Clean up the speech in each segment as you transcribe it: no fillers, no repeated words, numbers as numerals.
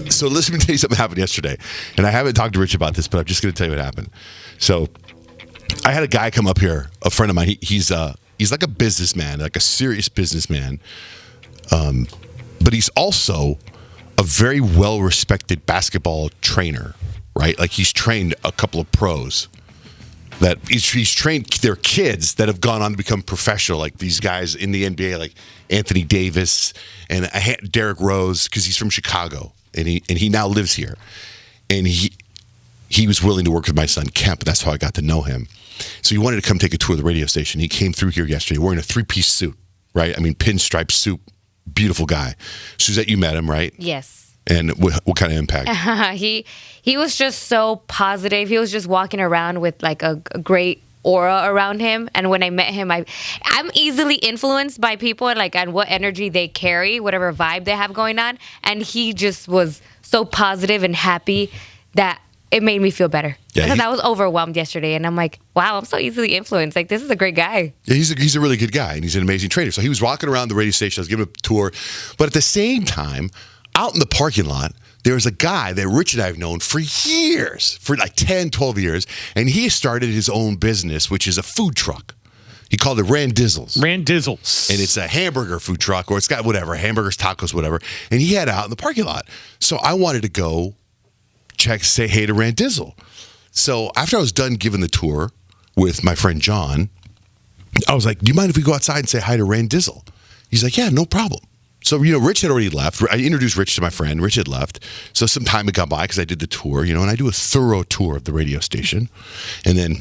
So let me tell you something happened yesterday. And I haven't talked to Rich about this, but I'm just going to tell you what happened. So I had a guy come up here, a friend of mine. He's like a businessman, like a serious businessman. But he's also a very well-respected basketball trainer, right? Like he's trained a couple of pros. That he's trained their kids that have gone on to become professional, like these guys in the NBA, like Anthony Davis and Derrick Rose, because he's from Chicago and he now lives here. And he was willing to work with my son Kemp. That's how I got to know him. So he wanted to come take a tour of the radio station. He came through here yesterday wearing a 3-piece suit, right? I mean, pinstripe suit, beautiful guy. Suzette, you met him, right? Yes. And what kind of impact? He was just so positive. He was just walking around with like a great aura around him. And when I met him, I'm easily influenced by people and what energy they carry, whatever vibe they have going on. And he just was so positive and happy that it made me feel better. Yeah, because I was overwhelmed yesterday, and I'm like, wow, I'm so easily influenced. Like, this is a great guy. Yeah, he's a really good guy, and he's an amazing trainer. So he was walking around the radio station. I was giving him a tour. But at the same time, out in the parking lot, there was a guy that Rich and I have known for years, for like 10, 12 years, and he started his own business, which is a food truck. He called it Randizzles. Randizzles. And it's a hamburger food truck, or it's got whatever, hamburgers, tacos, whatever. And he had it out in the parking lot. So I wanted to go say hey to Randizzle. So after I was done giving the tour with my friend John, I was like, do you mind if we go outside and say hi to Randizzle? He's like, yeah, no problem. So, Rich had already left. I introduced Rich to my friend. Rich had left. So some time had gone by because I did the tour, and I do a thorough tour of the radio station. And then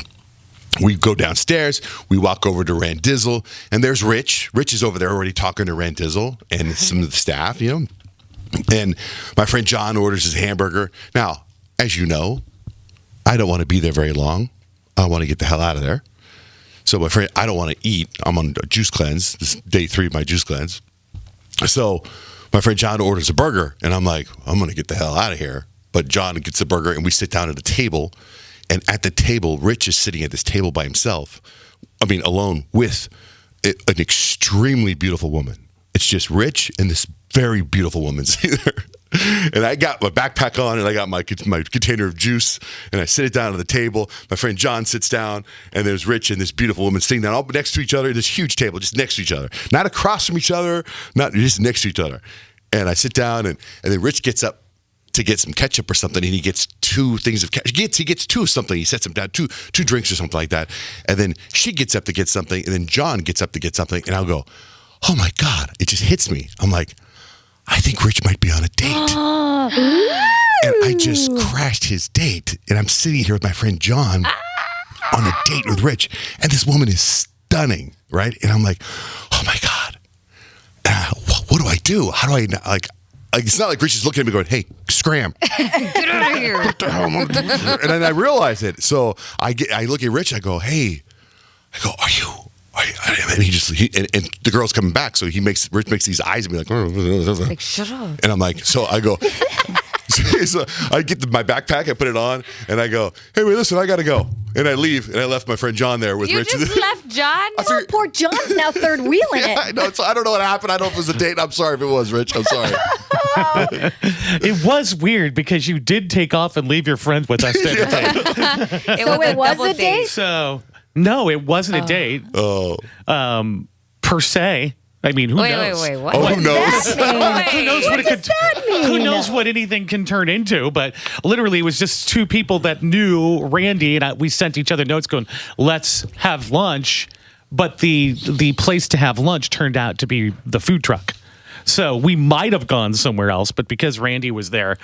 we go downstairs. We walk over to Randizzle, and there's Rich. Rich is over there already talking to Randizzle and some of the staff, And my friend John orders his hamburger. Now, as you know, I don't want to be there very long. I want to get the hell out of there. So my friend, I don't want to eat. I'm on a juice cleanse. This is day 3 of my juice cleanse. So my friend John orders a burger, and I'm like, I'm going to get the hell out of here. But John gets the burger, and we sit down at a table. And at the table, Rich is sitting at this table by himself. Alone with an extremely beautiful woman. It's just Rich and this very beautiful woman sitting there. And I got my backpack on, and I got my container of juice, and I sit it down at the table. My friend John sits down, and there's Rich and this beautiful woman sitting down all next to each other. This huge table, just next to each other, not across from each other, not just next to each other. And I sit down, and then Rich gets up to get some ketchup or something, and he gets 2 things of ketchup. He gets 2 of something. He sets them down, two drinks or something like that. And then she gets up to get something, and then John gets up to get something, and I'll go, oh my God! It just hits me. I'm like, I think Rich might be on a date. And I just crashed his date. And I'm sitting here with my friend John on a date with Rich. And this woman is stunning, right? And I'm like, oh my God. What do I do? How do I, it's not like Rich is looking at me going, hey, scram. Get out of here. What the hell am I doing? And then I realize it. So I look at Rich, I go, hey, are you? And and the girl's coming back, so Rich makes these eyes at me like shut up. And I'm like, so I go, so I get my backpack, I put it on, and I go, hey, wait, listen, I gotta go, and I leave, and I left my friend John there with Rich. You just left John? Poor John's now third wheeling it. I know, so I don't know what happened. I don't know if it was a date. I'm sorry if it was, Rich. I'm sorry. It was weird because you did take off and leave your friend with us at the date. It was a date? So. No, it wasn't a date. Oh. Per se. Who knows? Wait, what? Oh, who knows? Who knows what it could mean? Who knows what anything can turn into? But literally, it was just 2 people that knew Randy, and we sent each other notes going, let's have lunch. But the place to have lunch turned out to be the food truck. So we might have gone somewhere else, but because Randy was there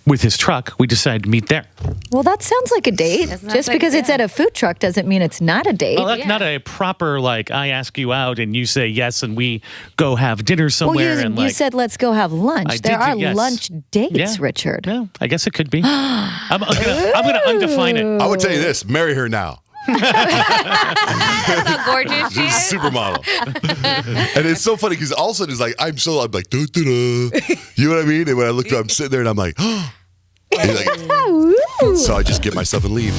with his truck, we decided to meet there. Well, that sounds like a date. Just because it's at a food truck doesn't mean it's not a date. Well, that's not a proper, I ask you out and you say yes and we go have dinner somewhere. Well, you said let's go have lunch. There are lunch dates, Richard. Yeah, I guess it could be. I'm gonna undefine it. I would tell you this, marry her now. How gorgeous she She's is. a supermodel. And it's so funny because all of a sudden it's like, I'm like, da-da-da. You know what I mean? And when I look up, I'm sitting there and I'm like, oh. So I just get myself and leave.